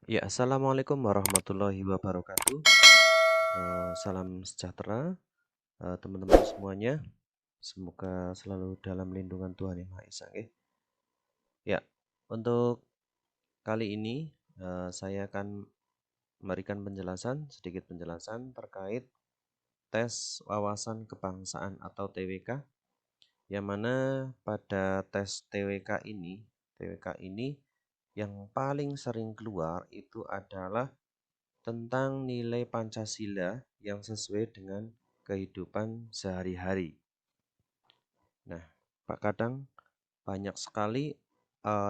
Ya, assalamualaikum warahmatullahi wabarakatuh. Salam sejahtera, teman-teman semuanya. Semoga selalu dalam lindungan Tuhan Yang Maha Esa. Ya, untuk kali ini saya akan memberikan sedikit penjelasan terkait tes wawasan kebangsaan atau TWK, yang mana pada tes TWK ini yang paling sering keluar itu adalah tentang nilai Pancasila yang sesuai dengan kehidupan sehari-hari. Nah, kadang banyak sekali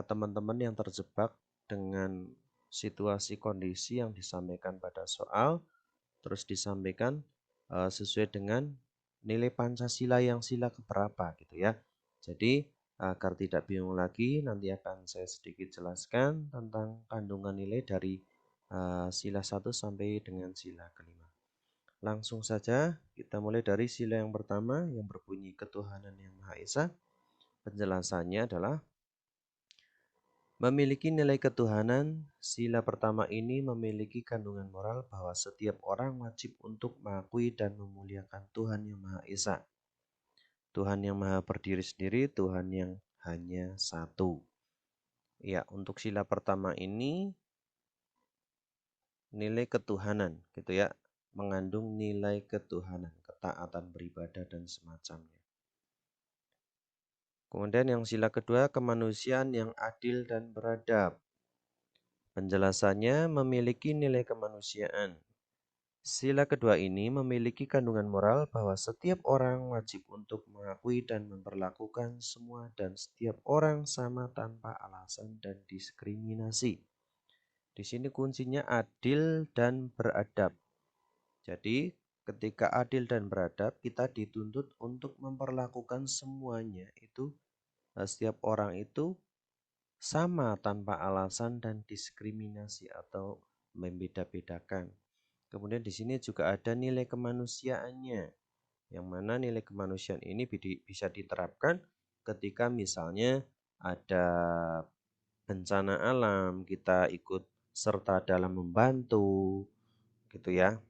teman-teman yang terjebak dengan situasi kondisi yang disampaikan pada soal, terus disampaikan sesuai dengan nilai Pancasila yang sila keberapa gitu ya. Jadi agar tidak bingung lagi, nanti akan saya sedikit jelaskan tentang kandungan nilai dari sila 1 sampai dengan sila kelima. Langsung saja kita mulai dari sila yang pertama yang berbunyi ketuhanan yang Maha Esa. Penjelasannya adalah memiliki nilai ketuhanan. Sila pertama ini memiliki kandungan moral bahwa setiap orang wajib untuk mengakui dan memuliakan Tuhan yang Maha Esa. Tuhan yang Maha berdiri sendiri, Tuhan yang hanya satu. Ya, untuk sila pertama ini nilai ketuhanan gitu ya, mengandung nilai ketuhanan, ketaatan beribadah dan semacamnya. Kemudian yang sila kedua, kemanusiaan yang adil dan beradab. Penjelasannya memiliki nilai kemanusiaan. Sila kedua ini memiliki kandungan moral bahwa setiap orang wajib untuk mengakui dan memperlakukan semua dan setiap orang sama tanpa alasan dan diskriminasi. Di sini kuncinya adil dan beradab. Jadi, ketika adil dan beradab, kita dituntut untuk memperlakukan semuanya itu, setiap orang itu sama tanpa alasan dan diskriminasi atau membeda-bedakan. Kemudian di sini juga ada nilai kemanusiaannya, yang mana nilai kemanusiaan ini bisa diterapkan ketika misalnya ada bencana alam, kita ikut serta dalam membantu, gitu ya.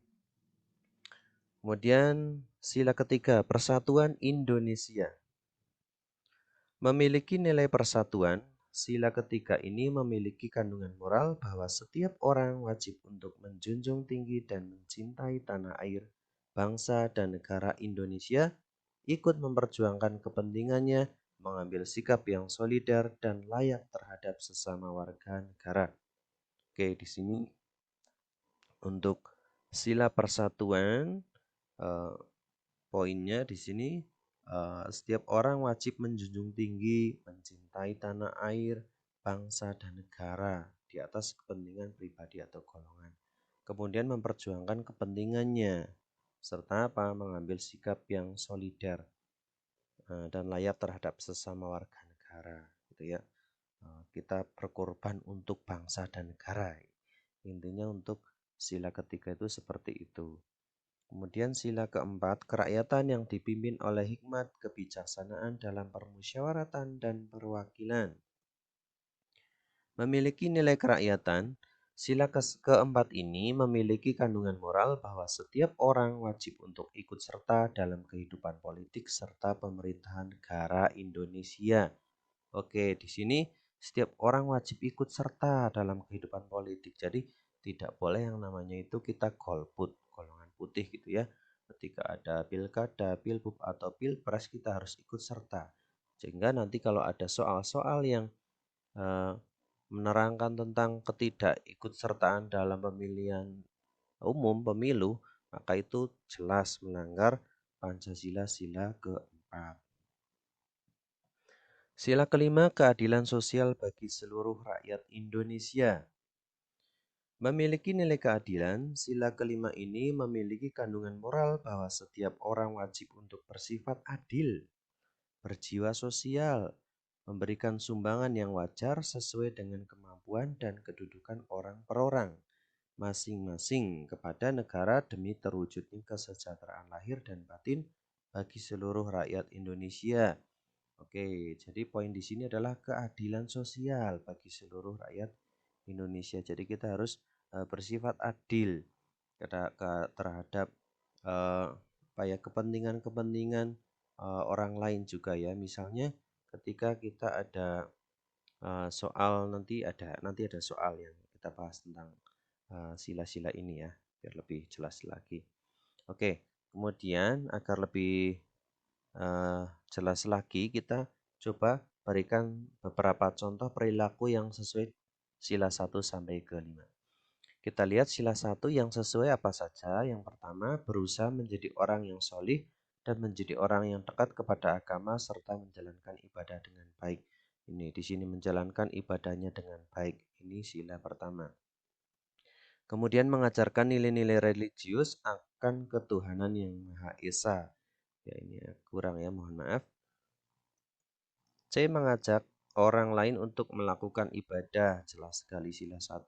Kemudian sila ketiga, persatuan Indonesia. Memiliki nilai persatuan, sila ketiga ini memiliki kandungan moral bahwa setiap orang wajib untuk menjunjung tinggi dan mencintai tanah air, bangsa dan negara Indonesia, ikut memperjuangkan kepentingannya, mengambil sikap yang solider dan layak terhadap sesama warga negara. Oke, di sini untuk sila persatuan, poinnya di sini setiap orang wajib menjunjung tinggi, mencintai tanah air, bangsa dan negara di atas kepentingan pribadi atau golongan. Kemudian memperjuangkan kepentingannya serta mengambil sikap yang solider dan layak terhadap sesama warga negara, gitu ya. Kita berkorban untuk bangsa dan negara. Intinya untuk sila ketiga itu seperti itu. Kemudian sila keempat, kerakyatan yang dipimpin oleh hikmat kebijaksanaan dalam permusyawaratan dan perwakilan. Memiliki nilai kerakyatan, sila keempat ini memiliki kandungan moral bahwa setiap orang wajib untuk ikut serta dalam kehidupan politik serta pemerintahan negara Indonesia. Oke, di sini setiap orang wajib ikut serta dalam kehidupan politik. Jadi tidak boleh yang namanya itu kita golput, golongan putih gitu ya. Ketika ada pilkada, pilbub atau pilpres kita harus ikut serta. Sehingga nanti kalau ada soal-soal yang eh, menerangkan tentang ketidakikutsertaan dalam pemilihan umum pemilu, maka itu jelas melanggar Pancasila sila keempat. Sila kelima, keadilan sosial bagi seluruh rakyat Indonesia. Memiliki nilai keadilan, sila kelima ini memiliki kandungan moral bahwa setiap orang wajib untuk bersifat adil, berjiwa sosial, memberikan sumbangan yang wajar sesuai dengan kemampuan dan kedudukan orang per orang, masing-masing kepada negara demi terwujudnya kesejahteraan lahir dan batin bagi seluruh rakyat Indonesia. Oke, jadi poin di sini adalah keadilan sosial bagi seluruh rakyat Indonesia. Jadi kita harus bersifat adil terhadap kepentingan-kepentingan orang lain juga ya. Misalnya ketika kita ada soal nanti ada soal yang kita bahas tentang sila-sila ini ya, biar lebih jelas lagi. Oke, kemudian agar lebih jelas lagi kita coba berikan beberapa contoh perilaku yang sesuai sila 1 sampai ke 5. Kita lihat sila 1 yang sesuai apa saja. Yang pertama, berusaha menjadi orang yang solih dan menjadi orang yang dekat kepada agama serta menjalankan ibadah dengan baik. Ini di sini menjalankan ibadahnya dengan baik. Ini sila pertama. Kemudian mengajarkan nilai-nilai religius akan ketuhanan yang Maha Esa. Ya ini kurang ya, mohon maaf. C. Mengajak orang lain untuk melakukan ibadah. Jelas sekali sila 1.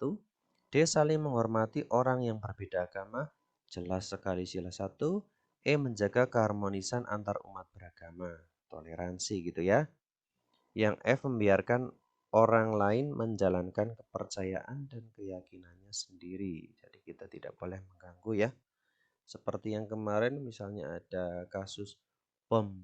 D. Saling menghormati orang yang berbeda agama. Jelas sekali sila 1. E. Menjaga keharmonisan antar umat beragama. Toleransi gitu ya. Yang F. Membiarkan orang lain menjalankan kepercayaan dan keyakinannya sendiri. Jadi kita tidak boleh mengganggu ya. Seperti yang kemarin misalnya ada kasus bom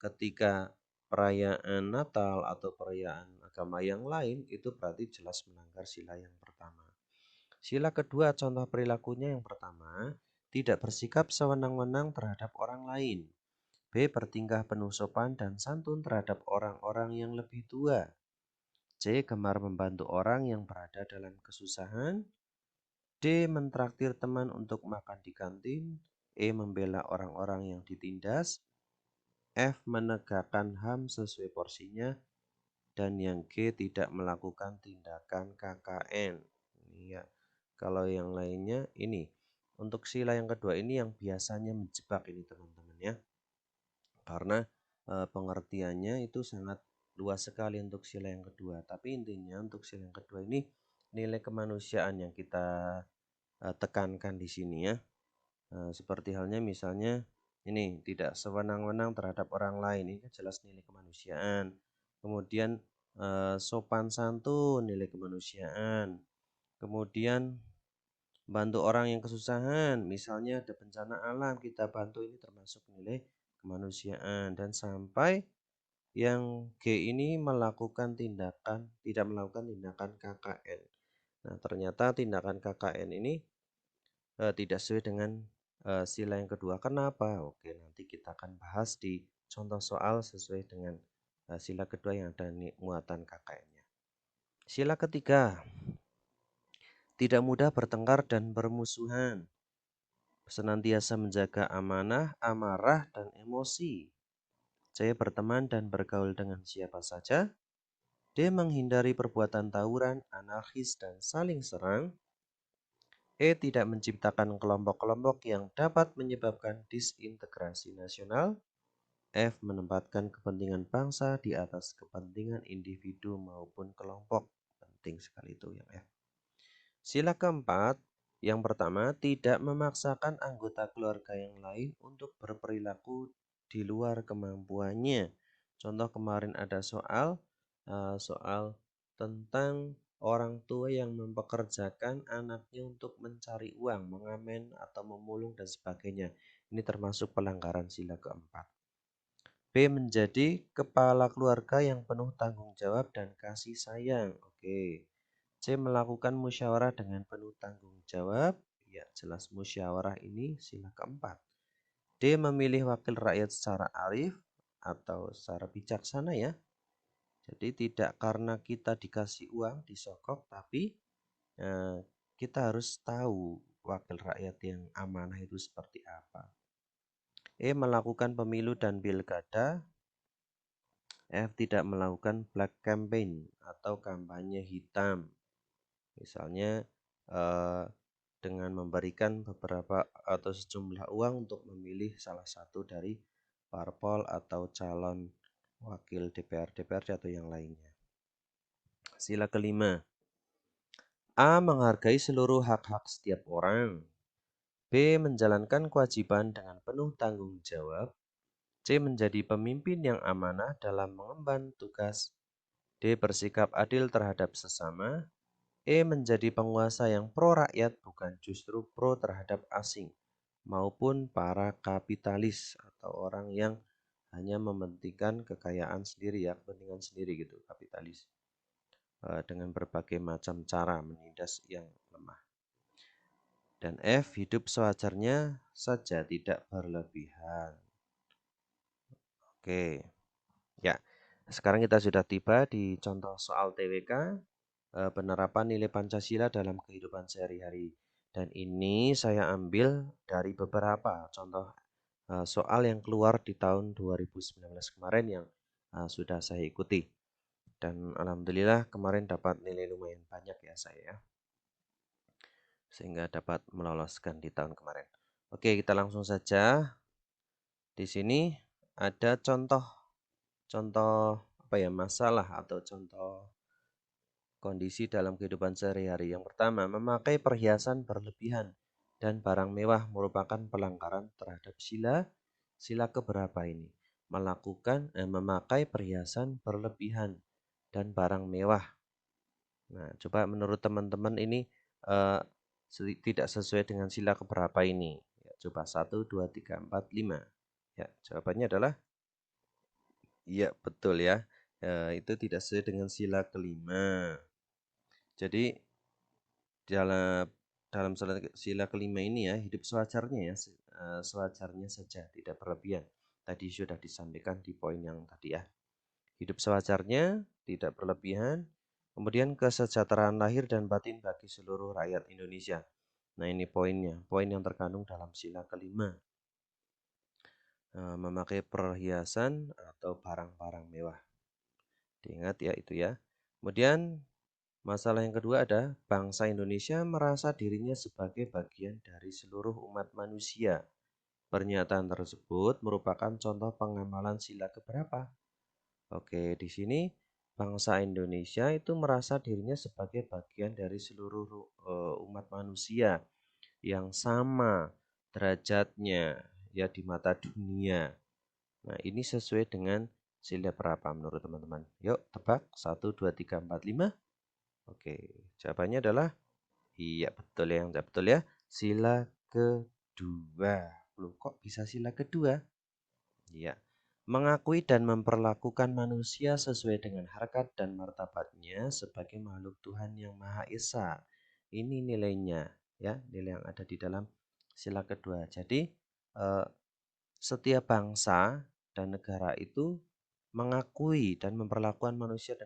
ketika perayaan Natal atau perayaan agama yang lain, itu berarti jelas melanggar sila yang pertama. Sila kedua, contoh perilakunya yang pertama, tidak bersikap sewenang-wenang terhadap orang lain. B. Bertingkah penuh sopan dan santun terhadap orang-orang yang lebih tua. C. Gemar membantu orang yang berada dalam kesusahan. D. Mentraktir teman untuk makan di kantin. E. Membela orang-orang yang ditindas. F. Menegakkan HAM sesuai porsinya. Dan yang G. Tidak melakukan tindakan KKN. Ini ya. Kalau yang lainnya ini. Untuk sila yang kedua ini yang biasanya menjebak ini teman-teman ya. Karena pengertiannya itu sangat luas sekali untuk sila yang kedua. Tapi intinya untuk sila yang kedua ini nilai kemanusiaan yang kita tekankan di sini ya. Seperti halnya misalnya ini tidak sewenang-wenang terhadap orang lain, ini jelas nilai kemanusiaan. Kemudian sopan santun, nilai kemanusiaan. Kemudian bantu orang yang kesusahan, misalnya ada bencana alam kita bantu, ini termasuk nilai kemanusiaan. Dan sampai yang G ini tidak melakukan tindakan KKN. Nah, ternyata tindakan KKN ini tidak sesuai dengan sila yang kedua. Kenapa? Oke, nanti kita akan bahas di contoh soal sesuai dengan sila kedua yang ada muatan KKN-nya. Sila ketiga, tidak mudah bertengkar dan bermusuhan. Senantiasa menjaga amanah, amarah, dan emosi. C. Berteman dan bergaul dengan siapa saja. D. Menghindari perbuatan tawuran, anarkis, dan saling serang. E. Tidak menciptakan kelompok-kelompok yang dapat menyebabkan disintegrasi nasional. F. Menempatkan kepentingan bangsa di atas kepentingan individu maupun kelompok. Penting sekali itu yang F. Sila keempat, yang pertama, tidak memaksakan anggota keluarga yang lain untuk berperilaku di luar kemampuannya. Contoh kemarin ada soal tentang orang tua yang mempekerjakan anaknya untuk mencari uang, mengamen atau memulung dan sebagainya. Ini termasuk pelanggaran sila keempat. B. Menjadi kepala keluarga yang penuh tanggung jawab dan kasih sayang. Oke. C. Melakukan musyawarah dengan penuh tanggung jawab. Ya, jelas musyawarah ini sila keempat. D. Memilih wakil rakyat secara arif atau secara bijaksana ya. Jadi tidak karena kita dikasih uang, disokok, tapi kita harus tahu wakil rakyat yang amanah itu seperti apa. E. Melakukan pemilu dan pilkada. F. Tidak melakukan black campaign atau kampanye hitam. Misalnya dengan memberikan beberapa atau sejumlah uang untuk memilih salah satu dari parpol atau calon wakil DPR, DPRD atau yang lainnya. Sila kelima. A. Menghargai seluruh hak-hak setiap orang. B. Menjalankan kewajiban dengan penuh tanggung jawab. C. Menjadi pemimpin yang amanah dalam mengemban tugas. D. Bersikap adil terhadap sesama. menjadi penguasa yang pro rakyat, bukan justru pro terhadap asing, maupun para kapitalis atau orang yang hanya mementingkan kekayaan sendiri ya, kepentingan sendiri gitu, kapitalis. Dengan berbagai macam cara menindas yang lemah. Dan F, hidup sewajarnya saja, tidak berlebihan. Oke, ya. Sekarang kita sudah tiba di contoh soal TWK, penerapan nilai Pancasila dalam kehidupan sehari-hari. Dan ini saya ambil dari beberapa contoh soal yang keluar di tahun 2019 kemarin yang sudah saya ikuti. Dan alhamdulillah kemarin dapat nilai lumayan banyak ya saya, sehingga dapat meloloskan di tahun kemarin. Oke, kita langsung saja. Di sini ada contoh apa ya, masalah atau contoh kondisi dalam kehidupan sehari-hari. Yang pertama, memakai perhiasan berlebihan dan barang mewah merupakan pelanggaran terhadap sila keberapa ini? Memakai perhiasan berlebihan dan barang mewah. Nah, coba menurut teman-teman ini eh, tidak sesuai dengan sila keberapa ini? Ya, coba 1, 2, 3, 4, 5. Ya, jawabannya adalah iya, betul ya. Itu tidak sesuai dengan sila kelima. Jadi dalam dalam sila kelima ini ya, hidup sewajarnya ya, sewajarnya saja, tidak berlebihan. Tadi sudah disampaikan di poin yang tadi ya. Hidup sewajarnya, tidak berlebihan. Kemudian kesejahteraan lahir dan batin bagi seluruh rakyat Indonesia. Nah, ini poinnya, poin yang terkandung dalam sila kelima. Memakai perhiasan atau barang-barang mewah. Diingat ya itu ya. Kemudian masalah yang kedua ada bangsa Indonesia merasa dirinya sebagai bagian dari seluruh umat manusia. Pernyataan tersebut merupakan contoh pengamalan sila keberapa? Oke, di sini bangsa Indonesia itu merasa dirinya sebagai bagian dari seluruh umat manusia yang sama derajatnya ya di mata dunia. Nah, ini sesuai dengan sila berapa menurut teman-teman? Yuk, tebak. 1, 2, 3, 4, 5. Oke, jawabannya adalah iya, betul ya, yang betul ya. Sila kedua. Loh, kok bisa sila kedua? Iya. Mengakui dan memperlakukan manusia sesuai dengan harkat dan martabatnya sebagai makhluk Tuhan yang Maha Esa. Ini nilainya, ya, nilai yang ada di dalam sila kedua. Jadi, setiap bangsa dan negara itu mengakui dan memperlakukan manusia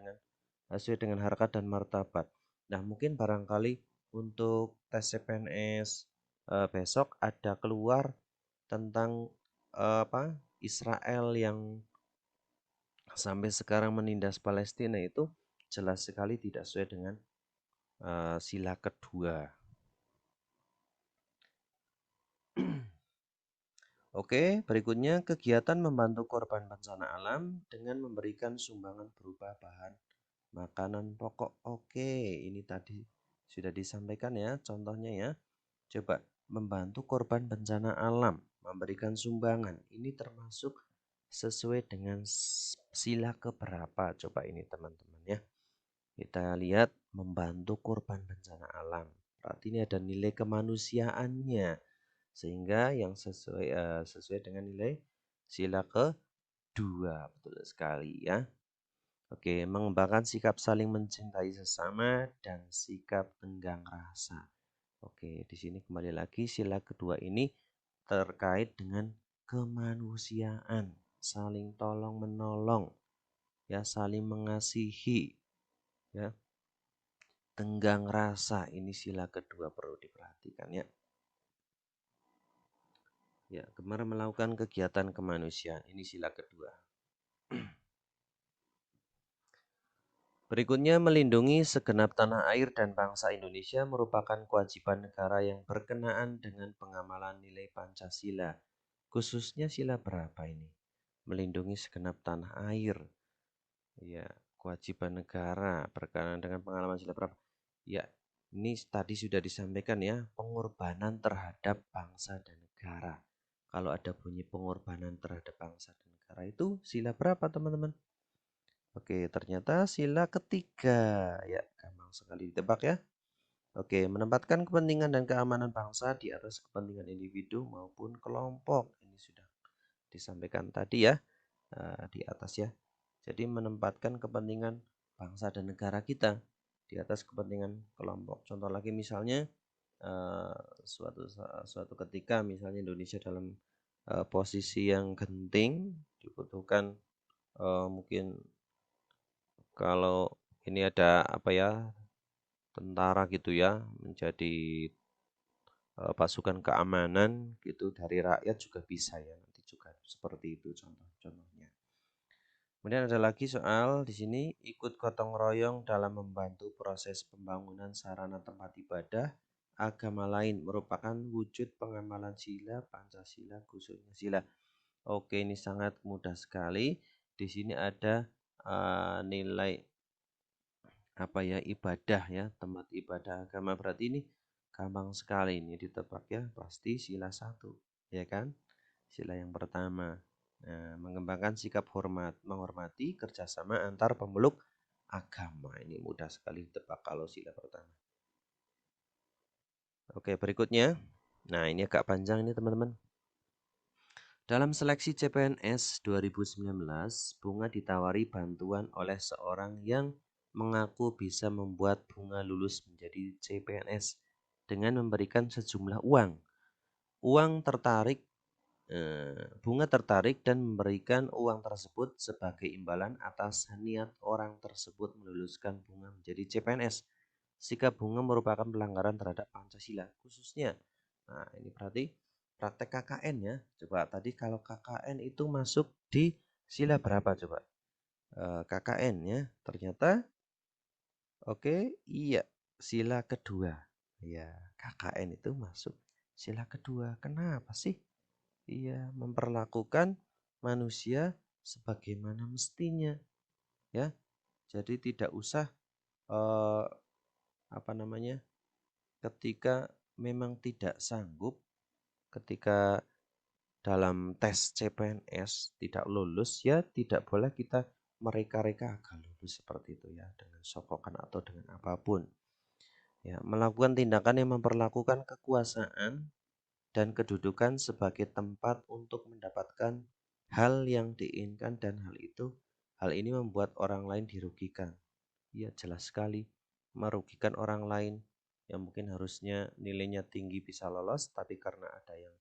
sesuai dengan harkat dan martabat. Nah, mungkin barangkali untuk tes CPNS besok ada keluar tentang Israel yang sampai sekarang menindas Palestina, itu jelas sekali tidak sesuai dengan sila kedua. Oke, berikutnya kegiatan membantu korban bencana alam dengan memberikan sumbangan berupa bahan makanan pokok. Oke, ini tadi sudah disampaikan ya contohnya ya. Coba membantu korban bencana alam, memberikan sumbangan. Ini termasuk sesuai dengan sila keberapa? Coba ini teman-teman ya. Kita lihat membantu korban bencana alam. Berarti ini ada nilai kemanusiaannya. Sehingga yang sesuai dengan nilai sila kedua. Betul sekali ya. Oke, mengembangkan sikap saling mencintai sesama dan sikap tenggang rasa. Oke, di sini kembali lagi sila kedua ini terkait dengan kemanusiaan, saling tolong menolong, ya, saling mengasihi, ya. Tenggang rasa ini sila kedua perlu diperhatikan ya. Ya, kemarin melakukan kegiatan kemanusiaan ini sila kedua. Berikutnya, melindungi segenap tanah air dan bangsa Indonesia merupakan kewajiban negara yang berkenaan dengan pengamalan nilai Pancasila. Khususnya sila berapa ini? Melindungi segenap tanah air. Ya, kewajiban negara berkenaan dengan pengalaman sila berapa? Ya, ini tadi sudah disampaikan ya, pengorbanan terhadap bangsa dan negara. Kalau ada bunyi pengorbanan terhadap bangsa dan negara itu sila berapa teman-teman? Oke, ternyata sila ketiga. Ya, gampang sekali ditebak ya. Oke, menempatkan kepentingan dan keamanan bangsa di atas kepentingan individu maupun kelompok. Ini sudah disampaikan tadi ya, di atas ya. Jadi menempatkan kepentingan bangsa dan negara kita di atas kepentingan kelompok. Contoh lagi misalnya suatu ketika misalnya Indonesia dalam posisi yang genting, dibutuhkan mungkin kalau ini ada apa ya, tentara gitu ya, menjadi pasukan keamanan gitu dari rakyat juga bisa ya, nanti juga seperti itu contoh-contohnya. Kemudian ada lagi soal di sini ikut gotong royong dalam membantu proses pembangunan sarana tempat ibadah agama lain merupakan wujud pengamalan sila Pancasila khususnya sila. Oke, ini sangat mudah sekali. Di sini ada nilai apa ya, ibadah ya, tempat ibadah agama, berarti ini gampang sekali ini ditebak ya, pasti sila 1 ya kan, sila yang pertama. Nah, mengembangkan sikap menghormati kerjasama antar pemeluk agama, ini mudah sekali ditebak kalau sila pertama. Oke, berikutnya, nah ini agak panjang ini teman-teman. Dalam seleksi CPNS 2019, Bunga ditawari bantuan oleh seorang yang mengaku bisa membuat Bunga lulus menjadi CPNS dengan memberikan sejumlah uang. Bunga tertarik dan memberikan uang tersebut sebagai imbalan atas niat orang tersebut meluluskan Bunga menjadi CPNS. Sikap Bunga merupakan pelanggaran terhadap Pancasila khususnya. Nah, ini berarti praktek KKN ya. Coba tadi kalau KKN itu masuk di sila berapa coba? KKN ya. Ternyata oke, iya, sila kedua. Ya, KKN itu masuk sila kedua. Kenapa sih? Iya, memperlakukan manusia sebagaimana mestinya, ya. Jadi tidak usah apa namanya? Ketika memang tidak sanggup, ketika dalam tes CPNS tidak lulus, ya tidak boleh kita mereka-reka agar lulus seperti itu ya, dengan sokokan atau dengan apapun. Ya, melakukan tindakan yang memperlakukan kekuasaan dan kedudukan sebagai tempat untuk mendapatkan hal yang diinginkan dan hal ini membuat orang lain dirugikan. Ya jelas sekali merugikan orang lain yang mungkin harusnya nilainya tinggi bisa lolos, tapi karena ada yang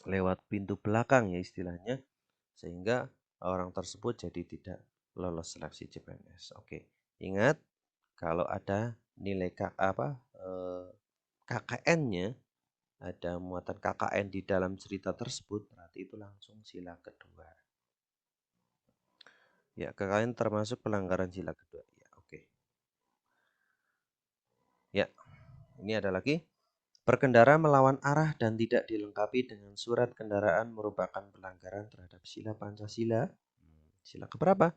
lewat pintu belakang ya istilahnya, sehingga orang tersebut jadi tidak lolos seleksi CPNS. Oke, ingat kalau ada nilai KKN-nya, ada muatan KKN di dalam cerita tersebut, berarti itu langsung sila kedua. Ya, KKN termasuk pelanggaran sila kedua. Ya, oke. Ya, ini ada lagi. Berkendara melawan arah dan tidak dilengkapi dengan surat kendaraan merupakan pelanggaran terhadap sila Pancasila. Sila keberapa?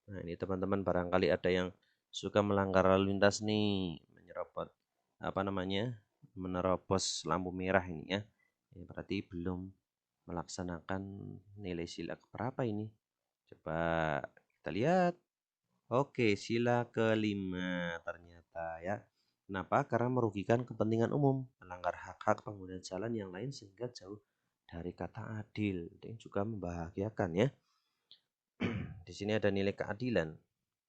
Nah, ini teman-teman barangkali ada yang suka melanggar lalu lintas nih, menyerobot apa namanya? Menerobos lampu merah ini ya. Ya berarti belum melaksanakan nilai sila keberapa ini? Coba kita lihat. Oke, sila kelima ternyata ya. Kenapa? Karena merugikan kepentingan umum, melanggar hak-hak pengguna jalan yang lain sehingga jauh dari kata adil. Dan juga membahagiakan ya. Di sini ada nilai keadilan.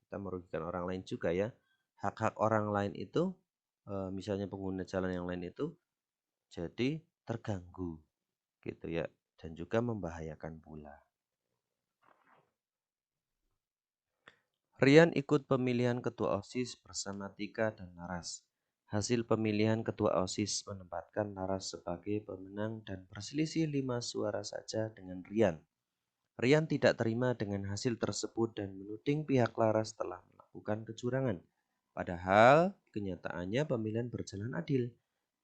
Kita merugikan orang lain juga ya. Hak-hak orang lain itu, misalnya pengguna jalan yang lain itu, jadi terganggu gitu ya. Dan juga membahayakan pula. Rian ikut pemilihan ketua OSIS bersama Tika dan Laras. Hasil pemilihan ketua OSIS menempatkan Laras sebagai pemenang dan berselisih 5 suara saja dengan Rian. Rian tidak terima dengan hasil tersebut dan menuding pihak Laras telah melakukan kecurangan. Padahal kenyataannya pemilihan berjalan adil.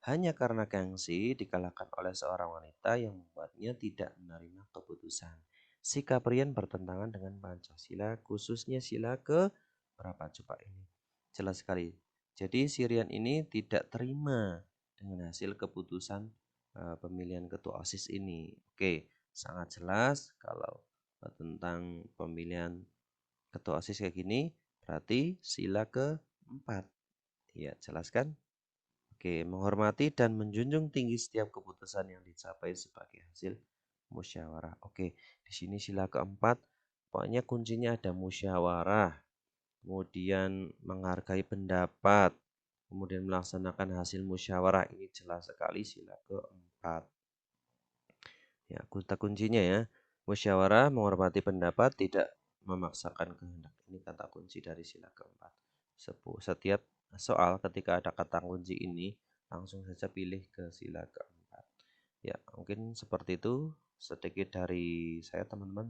Hanya karena gengsi dikalahkan oleh seorang wanita yang membuatnya tidak menerima keputusan. Sikap Rian bertentangan dengan Pancasila, khususnya sila ke berapa coba ini? Jelas sekali. Jadi si Rian ini tidak terima dengan hasil keputusan pemilihan ketua OSIS ini. Oke, sangat jelas kalau tentang pemilihan ketua OSIS kayak gini, berarti sila keempat. Ya, jelaskan. Oke, menghormati dan menjunjung tinggi setiap keputusan yang dicapai sebagai hasil musyawarah. Oke, di sini sila keempat, pokoknya kuncinya ada musyawarah, kemudian menghargai pendapat, kemudian melaksanakan hasil musyawarah. Ini jelas sekali sila keempat. Ya, kata kuncinya ya, musyawarah, menghormati pendapat, tidak memaksakan kehendak. Ini kata kunci dari sila keempat. Setiap soal ketika ada kata kunci ini, langsung saja pilih ke sila keempat. Ya, mungkin seperti itu sedikit dari saya teman-teman.